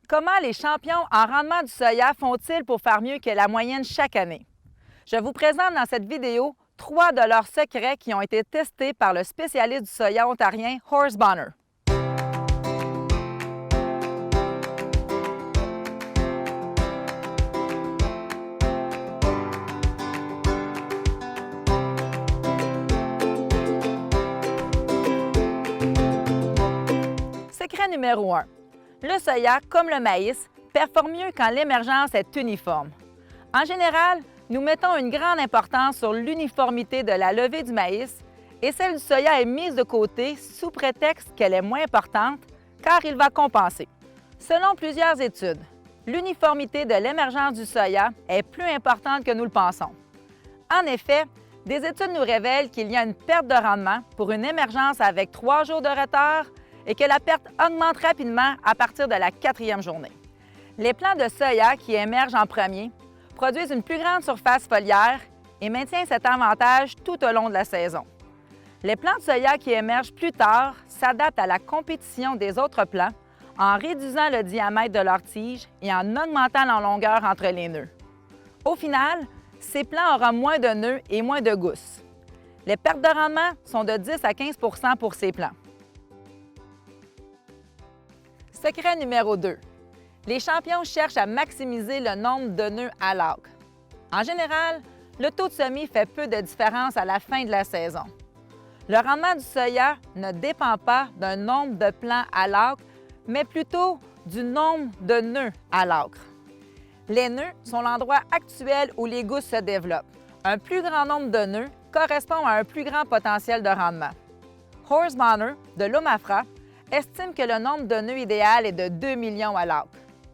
Comment les champions en rendement du soya font-ils pour faire mieux que la moyenne chaque année? Je vous présente dans cette vidéo 3 de leurs secrets qui ont été testés par le spécialiste du soya ontarien Horst Bonner. Secret numéro 1. Le soya, comme le maïs, performe mieux quand l'émergence est uniforme. En général, nous mettons une grande importance sur l'uniformité de la levée du maïs et celle du soya est mise de côté sous prétexte qu'elle est moins importante car il va compenser. Selon plusieurs études, l'uniformité de l'émergence du soya est plus importante que nous le pensons. En effet, des études nous révèlent qu'il y a une perte de rendement pour une émergence avec 3 jours de retard et que la perte augmente rapidement à partir de la 4e journée. Les plants de soya qui émergent en premier produisent une plus grande surface foliaire et maintiennent cet avantage tout au long de la saison. Les plants de soya qui émergent plus tard s'adaptent à la compétition des autres plants en réduisant le diamètre de leurs tiges et en augmentant la longueur entre les nœuds. Au final, ces plants auront moins de nœuds et moins de gousses. Les pertes de rendement sont de 10 à 15 % pour ces plants. Secret numéro 2. Les champions cherchent à maximiser le nombre de nœuds à l'acre. En général, le taux de semis fait peu de différence à la fin de la saison. Le rendement du soya ne dépend pas d'un nombre de plants à l'acre, mais plutôt du nombre de nœuds à l'acre. Les nœuds sont l'endroit actuel où les gousses se développent. Un plus grand nombre de nœuds correspond à un plus grand potentiel de rendement. Horst Bonner, de l'Omafra, estime que le nombre de nœuds idéal est de 2 millions à l'acre,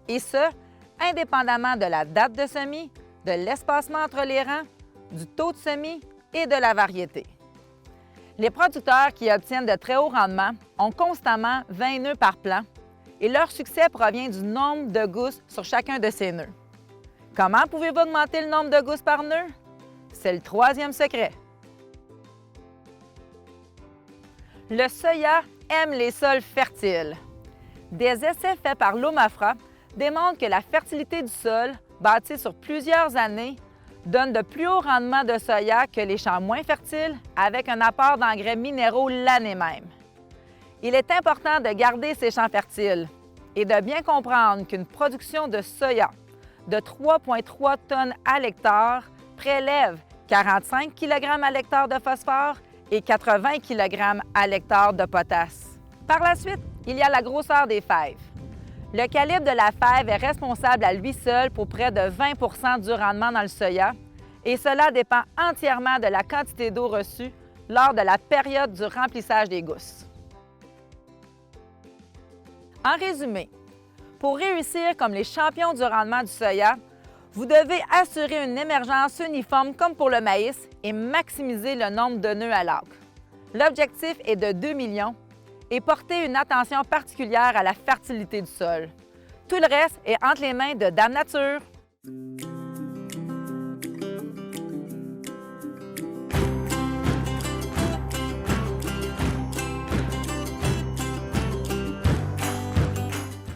et ce, indépendamment de la date de semis, de l'espacement entre les rangs, du taux de semis et de la variété. Les producteurs qui obtiennent de très hauts rendements ont constamment 20 nœuds par plant et leur succès provient du nombre de gousses sur chacun de ces nœuds. Comment pouvez-vous augmenter le nombre de gousses par nœud? C'est le 3e secret. Le soya aime les sols fertiles. Des essais faits par l'Omafra démontrent que la fertilité du sol, bâtie sur plusieurs années, donne de plus hauts rendements de soya que les champs moins fertiles avec un apport d'engrais minéraux l'année même. Il est important de garder ces champs fertiles et de bien comprendre qu'une production de soya de 3,3 tonnes à l'hectare prélève 45 kg à l'hectare de phosphore et 80 kg à l'hectare de potasse. Par la suite, il y a la grosseur des fèves. Le calibre de la fève est responsable à lui seul pour près de 20 % du rendement dans le soya et cela dépend entièrement de la quantité d'eau reçue lors de la période du remplissage des gousses. En résumé, pour réussir comme les champions du rendement du soya, vous devez assurer une émergence uniforme comme pour le maïs et maximiser le nombre de nœuds à l'acre. L'objectif est de 2 millions et porter une attention particulière à la fertilité du sol. Tout le reste est entre les mains de Dame Nature.